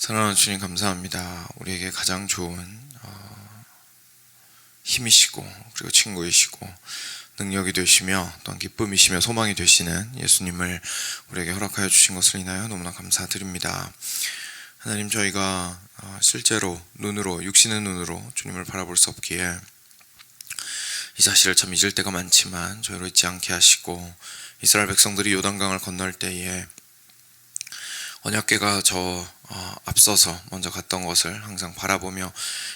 사랑하는 주님 감사합니다. 우리에게 가장 좋은 힘이시고 그리고 친구이시고 능력이 되시며 또한 기쁨이시며 소망이 되시는 예수님을 우리에게 허락하여 주신 것을 인하여 너무나 감사드립니다. 하나님, 저희가 실제로 눈으로, 육신의 눈으로 주님을 바라볼 수 없기에 이 사실을 참 잊을 때가 많지만 저희로 잊지 않게 하시고, 이스라엘 백성들이 요단강을 건널 때에 언약궤가 앞서서 먼저 갔던 것을 항상 바라보며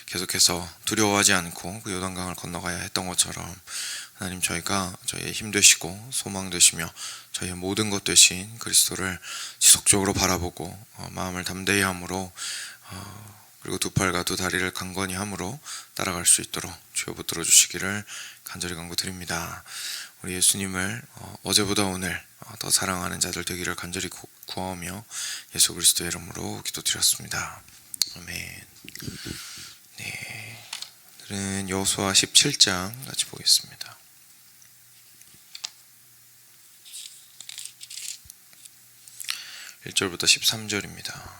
계속해서 두려워하지 않고 그 요단강을 건너가야 했던 것처럼, 하나님, 저희가 저희의 힘 되시고 소망 되시며 저희의 모든 것 되신 그리스도를 지속적으로 바라보고 마음을 담대히 함으로 그리고 두 팔과 두 다리를 강건히 함으로 따라갈 수 있도록 주여 붙들어 주시기를 간절히 간구드립니다. 우리 예수님을 어제보다 오늘 더 사랑하는 자들 되기를 간절히 구하며 예수 그리스도의 이름으로 기도드렸습니다. 아멘. 네, 오늘은 여호수아 17장 같이 보겠습니다. (1절부터) 13절입니다.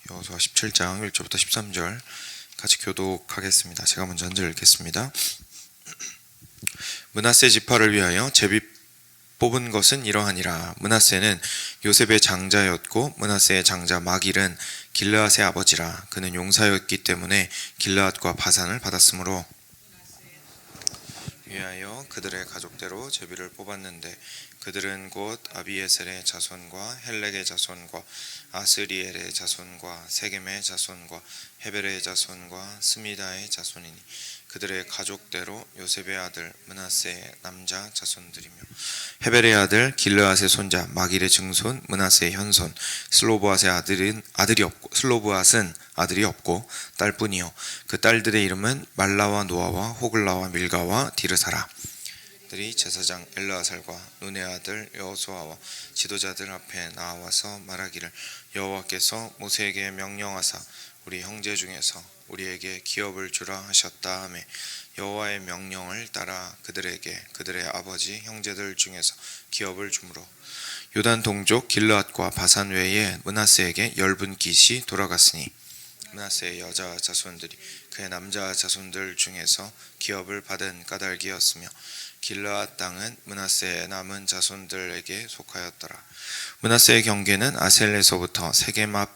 여호수아 17장 1절부터 13절 같이 교독하겠습니다. 제가 먼저 한 절 읽겠습니다. 므낫세 지파를 위하여 제비 뽑은 것은 이러하니라. 므낫세는 요셉의 장자였고 므낫세의 장자 마길은 길르앗의 아버지라. 그는 용사였기 때문에 길르앗과 바산을 받았으므로 위하여 그들의 가족대로 제비를 뽑았는데, 그들은 곧 아비에셀의 자손과 헬렉의 자손과 아스리엘의 자손과 세겜의 자손과 헤벨의 자손과 스미다의 자손이니, 그들의 가족대로 요셉의 아들 므낫세의 남자 자손들이며, 헤벨의 아들 길르앗의 손자 마길의 증손 므낫세의 현손 슬로브앗의 슬로브앗은 아들이 없고 딸뿐이요, 그 딸들의 이름은 말라와 노아와 호글라와 밀가와 디르사라. 들이 제사장 엘르아살과 눈의 아들 여호수아와 지도자들 앞에 나와서 말하기를, 여호와께서 모세에게 명령하사 우리 형제 중에서 우리에게 기업을 주라 하셨다 하며, 여호와의 명령을 따라 그들에게 그들의 아버지 형제들 중에서 기업을 주므로 요단 동쪽 길르앗과 바산 외에 므낫세에게 10깃이 돌아갔으니, 므낫세의 여자 자손들이 그의 남자 자손들 중에서 기업을 받은 까닭이었으며, 길르앗 땅은 므낫세의 남은 자손들에게 속하였더라. 므낫세의 경계는 아셀에서부터 세겜 앞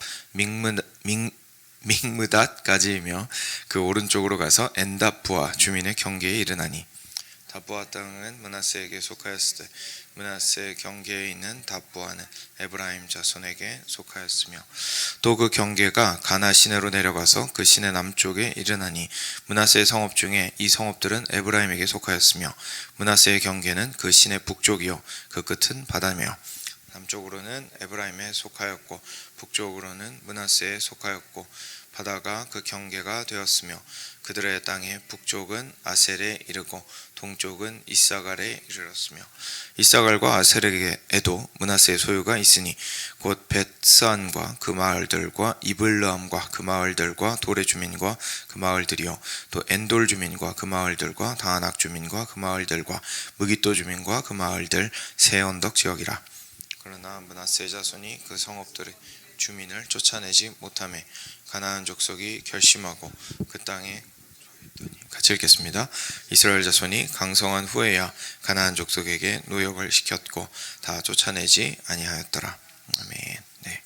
믹므닷까지이며 그 오른쪽으로 가서 엔다부아 주민의 경계에 이르나니, 다부아 땅은 므낫세에게 속하였을 때 므낫세 경계에 있는 다부아는 에브라임 자손에게 속하였으며, 또 그 경계가 가나 시내로 내려가서 그 시내 남쪽에 이르나니, 므낫세의 성읍 중에 이 성읍들은 에브라임에게 속하였으며, 므낫세의 경계는 그 시내 북쪽이요 그 끝은 바다며, 남쪽으로는 에브라임에 속하였고 북쪽으로는 므낫세에 속하였고, 바다가 그 경계가 되었으며, 그들의 땅의 북쪽은 아셀에 이르고 동쪽은 이사갈에 이르렀으며, 이사갈과 아셀에게도 므낫세의 소유가 있으니, 곧 벳스안과 그 마을들과 이블르함과 그 마을들과 돌의 주민과 그 마을들이요, 또 엔돌 주민과 그 마을들과 다아낙 주민과 그 마을들과 무깃도 주민과 그 마을들 세 언덕 지역이라. 그러나 므낫세 자손이 그 성읍들의 주민을 쫓아내지 못하매 가나안 족속이 결심하고 그 땅에, 같이 읽겠습니다. 이스라엘 자손이 강성한 후에야 가나안 족속에게 노역을 시켰고 다 쫓아내지 아니하였더라. 아멘. 네.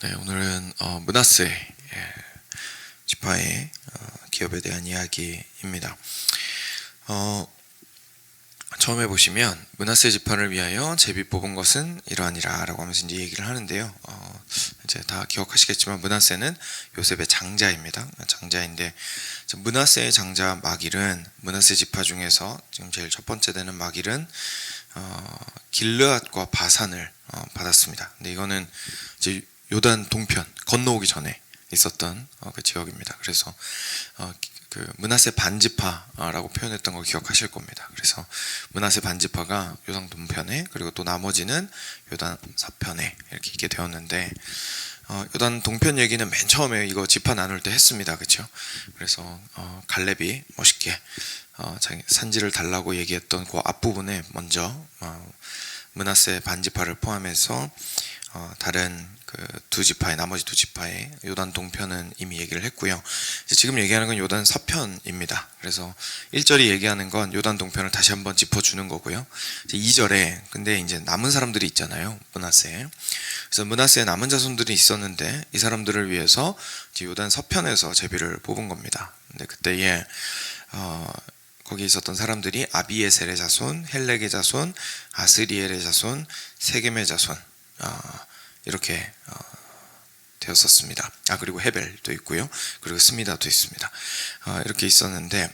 네, 오늘은 므낫세 지파의 기업에 대한 이야기입니다. 처음에 보시면 므낫세 지파를 위하여 제비 뽑은 것은 이러하니라 라고 하면서 이제 얘기를 하는데요. 이제 다 기억하시겠지만 므낫세는 요셉의 장자입니다. 장자인데, 므낫세의 장자 마길은 므낫세 지파 중에서 지금 제일 첫 번째 되는 마길은 길르앗과 바산을 받았습니다. 근데 이거는 이제 요단 동편 건너오기 전에 있었던 그 지역입니다. 그래서 그 므낫세 반지파라고 표현했던 거 기억하실 겁니다. 그래서 므낫세 반지파가 요단 동편에, 그리고 또 나머지는 요단 서편에 이렇게 있게 되었는데, 요단 동편 얘기는 맨 처음에 이거 지파 나눌 때 했습니다. 그렇죠? 그래서 갈렙이 멋있게 자기 산지를 달라고 얘기했던 그 앞부분에 먼저 므낫세 반지파를 포함해서 다른 그 두 지파의 나머지 두 지파의 요단 동편은 이미 얘기를 했고요. 이제 지금 얘기하는 건 요단 서편입니다. 그래서 1절이 얘기하는 건 요단 동편을 다시 한번 짚어주는 거고요. 이제 2절에 근데 이제 남은 사람들이 있잖아요. 므낫세. 그래서 므낫세의 남은 자손들이 있었는데 이 사람들을 위해서 이제 요단 서편에서 제비를 뽑은 겁니다. 근데 그때에 거기 있었던 사람들이 아비에셀의 자손, 헬렉의 자손, 아스리엘의 자손, 세겜의 자손 이렇게 되었었습니다. 그리고 헤벨도 있고요. 그리고 스미다도 있습니다. 이렇게 있었는데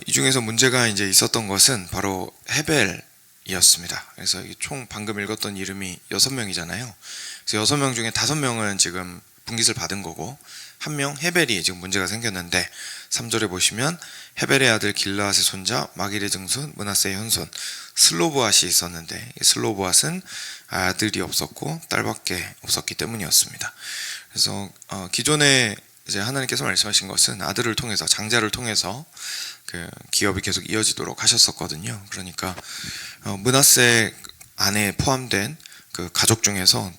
이 중에서 문제가 이제 있었던 것은 바로 헤벨이었습니다. 그래서 총 방금 읽었던 이름이 6명이잖아요. 그래서 6명 중에 5명은 지금 분깃을 받은 거고 1명 헤벨이 지금 문제가 생겼는데 3절에 보시면 헤벨의 아들 길르앗의 손자 마길의 증손 므낫세의 현손 슬로브앗이 있었는데 이 슬로브앗은 아들이 없었고 딸밖에 없었기 때문이었습니다. 그래서 기존에 이제 하나님께서 말씀하신 것은 아들을 통해서 장자를 통해서 그 기업이 계속 이어지도록 하셨었거든요. 그러니까 므낫세 안에 포함된 그 가족 중에서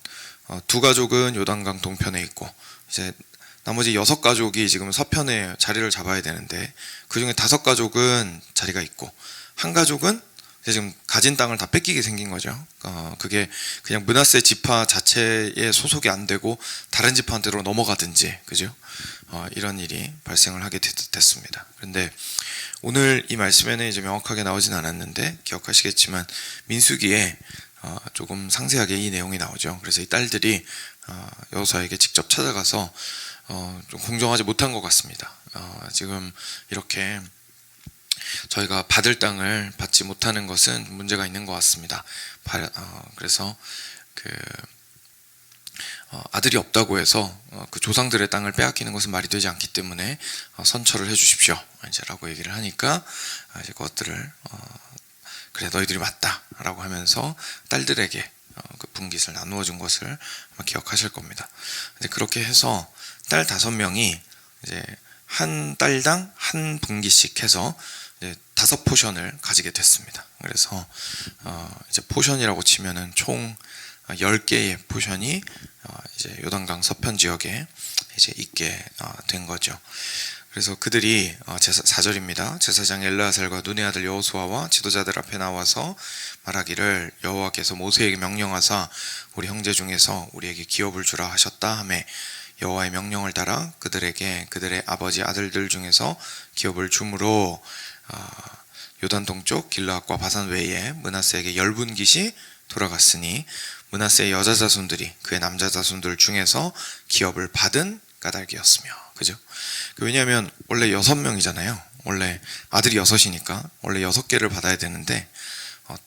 두 가족은 요단강 동편에 있고 이제 나머지 6가족이 지금 서편에 자리를 잡아야 되는데 그 중에 5가족은 자리가 있고 한 가족은 지금 가진 땅을 다 뺏기게 생긴 거죠. 그게 그냥 므낫세 지파 자체에 소속이 안 되고 다른 지파한테로 넘어가든지, 그죠? 이런 일이 발생을 하게 됐습니다. 그런데 오늘 이 말씀에는 이제 명확하게 나오진 않았는데 기억하시겠지만 민수기에 조금 상세하게 이 내용이 나오죠. 그래서 이 딸들이 여호수아에게 직접 찾아가서 좀 공정하지 못한 것 같습니다. 지금 이렇게 저희가 받을 땅을 받지 못하는 것은 문제가 있는 것 같습니다. 그래서 그 아들이 없다고 해서 그 조상들의 땅을 빼앗기는 것은 말이 되지 않기 때문에 선처를 해주십시오. 이제라고 얘기를 하니까 이제 그것들을 그래 너희들이 맞다라고 하면서 딸들에게 그 분깃을 나누어 준 것을 아마 기억하실 겁니다. 이제 그렇게 해서 딸 5명이 이제 한 딸당 한 분깃씩 해서 이제 5포션을 가지게 됐습니다. 그래서 이제 포션이라고 치면은 총 10개의 포션이 이제 요단강 서편 지역에 이제 있게 된 거죠. 그래서 그들이 4절입니다. 제사장 엘르아살과 눈의 아들 여호수아와 지도자들 앞에 나와서 말하기를 여호와께서 모세에게 명령하사 우리 형제 중에서 우리에게 기업을 주라 하셨다 하매 여호와의 명령을 따라 그들에게 그들의 아버지 아들들 중에서 기업을 주므로 요단 동쪽 길르앗과 바산 외에 므낫세에게 10분깃이 돌아갔으니 므낫세의 여자 자손들이 그의 남자 자손들 중에서 기업을 받은 까닭이었으며, 그죠? 왜냐하면 원래 6명이잖아요. 원래 아들이 6이니까 원래 6개를 받아야 되는데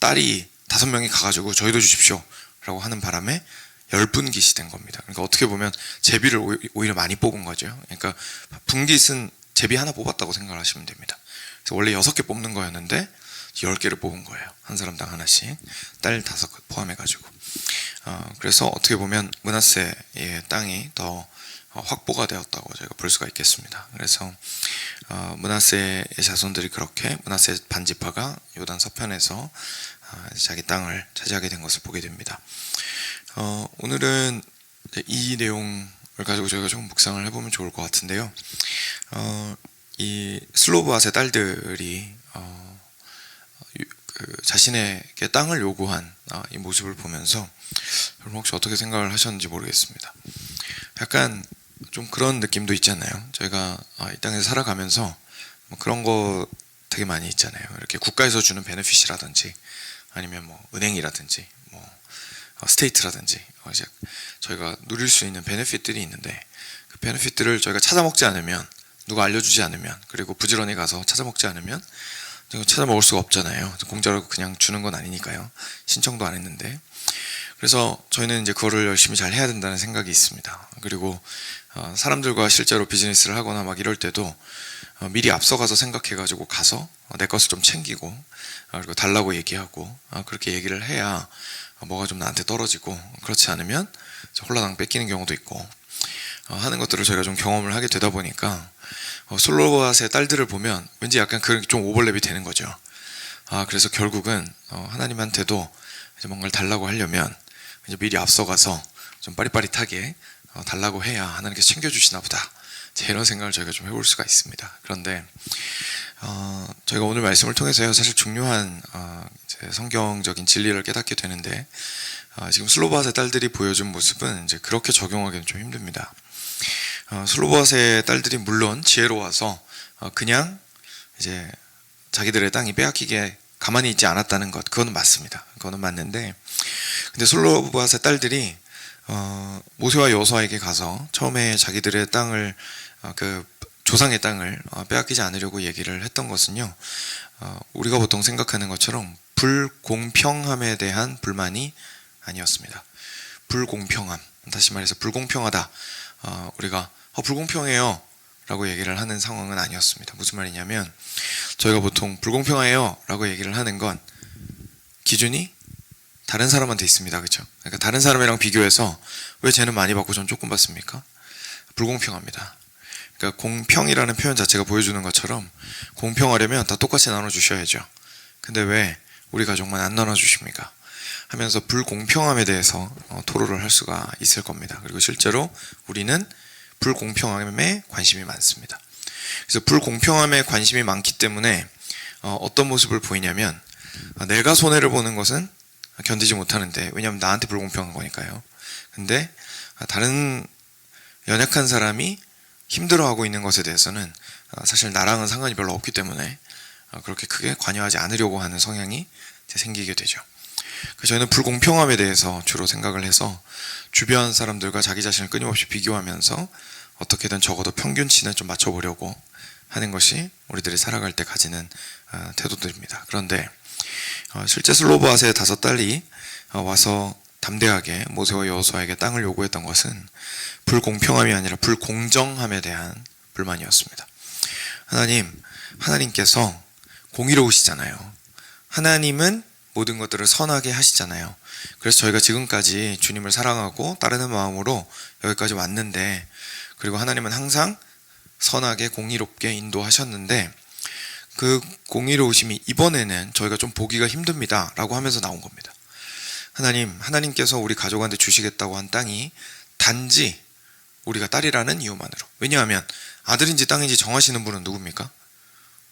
딸이 5명이 가가지고 저희도 주십시오 라고 하는 바람에 10분깃이 된 겁니다. 그러니까 어떻게 보면 제비를 오히려 많이 뽑은 거죠. 그러니까 분깃은 제비 하나 뽑았다고 생각을 하시면 됩니다. 그래서 원래 6개 뽑는 거였는데 10개를 뽑은 거예요. 한 사람당 하나씩. 딸 5 포함해가지고. 그래서 어떻게 보면 므낫세의 땅이 더 확보가 되었다고 저희가 볼 수가 있겠습니다. 그래서 므낫세의 자손들이 그렇게 므낫세 반지파가 요단 서편에서 자기 땅을 차지하게 된 것을 보게 됩니다. 오늘은 이 내용을 가지고 저희가 좀 묵상을 해보면 좋을 것 같은데요. 이 슬로브앗의 딸들이 자신에게 땅을 요구한 이 모습을 보면서 여러분 혹시 어떻게 생각을 하셨는지 모르겠습니다. 약간 좀 그런 느낌도 있잖아요. 저희가 이 땅에서 살아가면서 뭐 그런 거 되게 많이 있잖아요. 이렇게 국가에서 주는 베네핏이라든지 아니면 뭐 은행이라든지 뭐 스테이트라든지 이제 저희가 누릴 수 있는 베네핏들이 있는데 그 베네핏들을 저희가 찾아먹지 않으면, 누가 알려주지 않으면, 그리고 부지런히 가서 찾아먹지 않으면 찾아먹을 수가 없잖아요. 공짜로 그냥 주는 건 아니니까요. 신청도 안 했는데. 그래서 저희는 이제 그거를 열심히 잘 해야 된다는 생각이 있습니다. 그리고 사람들과 실제로 비즈니스를 하거나 막 이럴 때도 미리 앞서가서 생각해가지고 가서 내 것을 좀 챙기고 그리고 달라고 얘기하고 그렇게 얘기를 해야 뭐가 좀 나한테 떨어지고, 그렇지 않으면 홀라당 뺏기는 경우도 있고 하는 것들을 저희가 좀 경험을 하게 되다 보니까 슬로보앗의 딸들을 보면 왠지 약간 그런 좀 오버랩이 되는 거죠. 그래서 결국은 하나님한테도 이제 뭔가를 달라고 하려면 이제 미리 앞서가서 좀 빠릿빠릿하게 달라고 해야 하나님께서 챙겨주시나 보다, 이런 생각을 저희가 좀 해볼 수가 있습니다. 그런데 저희가 오늘 말씀을 통해서요, 사실 중요한 이제 성경적인 진리를 깨닫게 되는데, 지금 슬로보앗의 딸들이 보여준 모습은 이제 그렇게 적용하기는 좀 힘듭니다. 슬로보앗의 딸들이 물론 지혜로워서 그냥 이제 자기들의 땅이 빼앗기게 가만히 있지 않았다는 것, 그거는 맞습니다. 그거는 맞는데, 근데 슬로보앗의 딸들이 모세와 여호수아에게 가서 처음에 자기들의 땅을 그 조상의 땅을 빼앗기지 않으려고 얘기를 했던 것은요, 우리가 보통 생각하는 것처럼 불공평함에 대한 불만이 아니었습니다. 불공평함, 다시 말해서 불공평하다, 우리가 불공평해요 라고 얘기를 하는 상황은 아니었습니다. 무슨 말이냐면, 저희가 보통 불공평해요 라고 얘기를 하는 건 기준이 다른 사람한테 있습니다. 그렇죠? 그러니까 다른 사람이랑 비교해서 왜 쟤는 많이 받고 전 조금 받습니까? 불공평합니다. 그러니까 공평이라는 표현 자체가 보여주는 것처럼 공평하려면 다 똑같이 나눠주셔야죠. 근데 왜 우리 가족만 안 나눠주십니까? 하면서 불공평함에 대해서 토로를 할 수가 있을 겁니다. 그리고 실제로 우리는 불공평함에 관심이 많습니다. 그래서 불공평함에 관심이 많기 때문에 어떤 모습을 보이냐면, 내가 손해를 보는 것은 견디지 못하는데, 왜냐하면 나한테 불공평한 거니까요. 근데 다른 연약한 사람이 힘들어하고 있는 것에 대해서는 사실 나랑은 상관이 별로 없기 때문에 그렇게 크게 관여하지 않으려고 하는 성향이 생기게 되죠. 그래서 저희는 불공평함에 대해서 주로 생각을 해서 주변 사람들과 자기 자신을 끊임없이 비교하면서 어떻게든 적어도 평균치는 좀 맞춰보려고 하는 것이 우리들이 살아갈 때 가지는 태도들입니다. 그런데 실제 슬로보앗의 5딸이 와서 담대하게 모세와 여호수아에게 땅을 요구했던 것은 불공평함이 아니라 불공정함에 대한 불만이었습니다. 하나님께서 공의로우시잖아요. 하나님은 모든 것들을 선하게 하시잖아요. 그래서 저희가 지금까지 주님을 사랑하고 따르는 마음으로 여기까지 왔는데, 그리고 하나님은 항상 선하게 공의롭게 인도하셨는데, 그 공의로우심이 이번에는 저희가 좀 보기가 힘듭니다 라고 하면서 나온 겁니다. 하나님께서 우리 가족한테 주시겠다고 한 땅이 단지 우리가 딸이라는 이유만으로, 왜냐하면 아들인지 땅인지 정하시는 분은 누굽니까?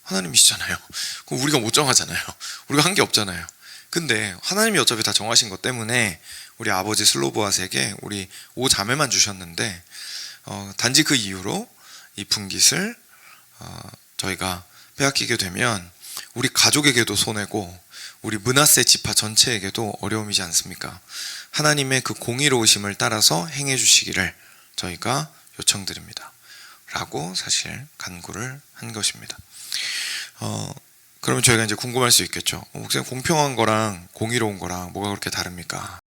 하나님이시잖아요. 그럼 우리가 못 정하잖아요. 우리가 한 게 없잖아요. 근데 하나님이 어차피 다 정하신 것 때문에 우리 아버지 슬로보앗에게 우리 5자매만 주셨는데, 단지 그 이유로 이 분깃을 저희가 빼앗기게 되면 우리 가족에게도 손해고 우리 므낫세 지파 전체에게도 어려움이지 않습니까? 하나님의 그 공의로우심을 따라서 행해 주시기를 저희가 요청드립니다 라고 사실 간구를 한 것입니다. 그러면 저희가 이제 궁금할 수 있겠죠. 목사님, 공평한 거랑 공의로운 거랑 뭐가 그렇게 다릅니까?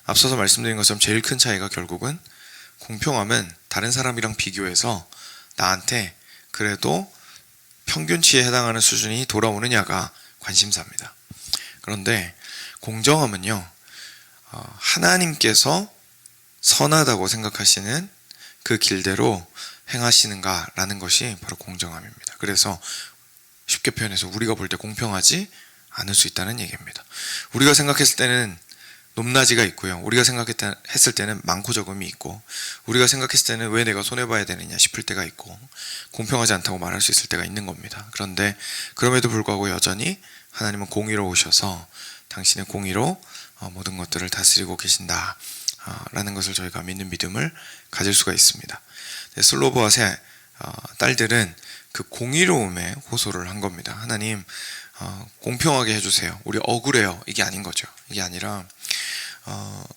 앞서서 말씀드린 것처럼 제일 큰 차이가 결국은, 공평함은 다른 사람이랑 비교해서 나한테 그래도 평균치에 해당하는 수준이 돌아오느냐가 관심사입니다. 그런데 공정함은요, 하나님께서 선하다고 생각하시는 그 길대로 행하시는가라는 것이 바로 공정함입니다. 그래서 쉽게 표현해서 우리가 볼 때 공평하지 않을 수 있다는 얘기입니다. 우리가 생각했을 때는 높낮이가 있고요, 우리가 생각했을 때는 많고 적음이 있고, 우리가 생각했을 때는 왜 내가 손해봐야 되느냐 싶을 때가 있고, 공평하지 않다고 말할 수 있을 때가 있는 겁니다. 그런데 그럼에도 불구하고 여전히 하나님은 공의로우셔서 당신의 공의로 모든 것들을 다스리고 계신다 라는 것을 저희가 믿는 믿음을 가질 수가 있습니다. 슬로보앗의 딸들은 그 공의로움에 호소를 한 겁니다. 하나님, 공평하게 해주세요. 우리 억울해요. 이게 아닌 거죠. 이게 아니라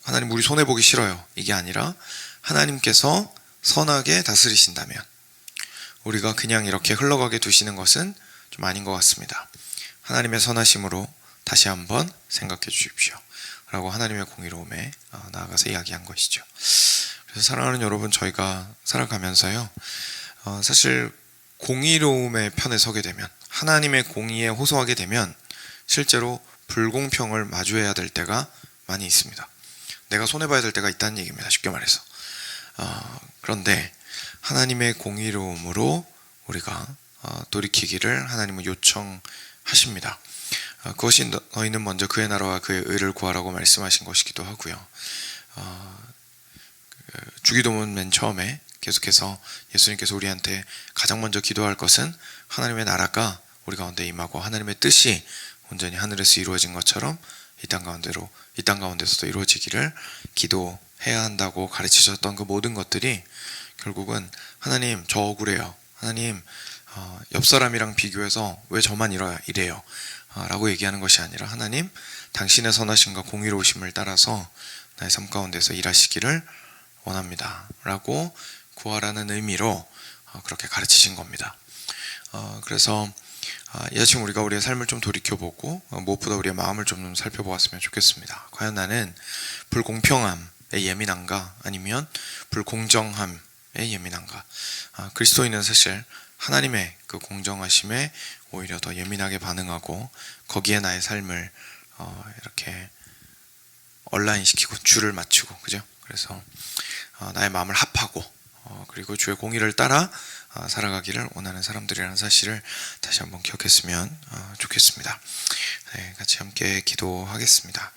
하나님, 우리 손해보기 싫어요. 이게 아니라 하나님께서 선하게 다스리신다면 우리가 그냥 이렇게 흘러가게 두시는 것은 좀 아닌 것 같습니다. 하나님의 선하심으로 다시 한번 생각해 주십시오 라고 하나님의 공의로움에 나아가서 이야기한 것이죠. 그래서 사랑하는 여러분, 저희가 살아가면서요, 사실 공의로움의 편에 서게 되면, 하나님의 공의에 호소하게 되면 실제로 불공평을 마주해야 될 때가 많이 있습니다. 내가 손해봐야 될 때가 있다는 얘기입니다. 쉽게 말해서. 그런데 하나님의 공의로움으로 우리가 돌이키기를 하나님은 요청하십니다. 그것이 너희는 먼저 그의 나라와 그의 의를 구하라고 말씀하신 것이기도 하고요. 주기도문 맨 처음에 계속해서 예수님께서 우리한테 가장 먼저 기도할 것은 하나님의 나라가 우리 가운데 임하고 하나님의 뜻이 온전히 하늘에서 이루어진 것처럼 이 땅 가운데서도 이루어지기를 기도해야 한다고 가르치셨던 그 모든 것들이 결국은 하나님 저 억울해요. 하나님 옆 사람이랑 비교해서 왜 저만 이래요? 라고 얘기하는 것이 아니라 하나님 당신의 선하심과 공의로우심을 따라서 나의 삶 가운데서 일하시기를 원합니다. 라고 구하라는 의미로 그렇게 가르치신 겁니다. 그래서 이 아침 우리가 우리의 삶을 좀 돌이켜보고 무엇보다 우리의 마음을 좀 살펴보았으면 좋겠습니다. 과연 나는 불공평함에 예민한가 아니면 불공정함에 예민한가? 그리스도인은 사실 하나님의 그 공정하심에 오히려 더 예민하게 반응하고 거기에 나의 삶을 이렇게 얼라인시키고 줄을 맞추고 그죠? 그래서 나의 마음을 합하고 그리고 주의 공의를 따라 살아가기를 원하는 사람들이라는 사실을 다시 한번 기억했으면 좋겠습니다. 네, 같이 함께 기도하겠습니다.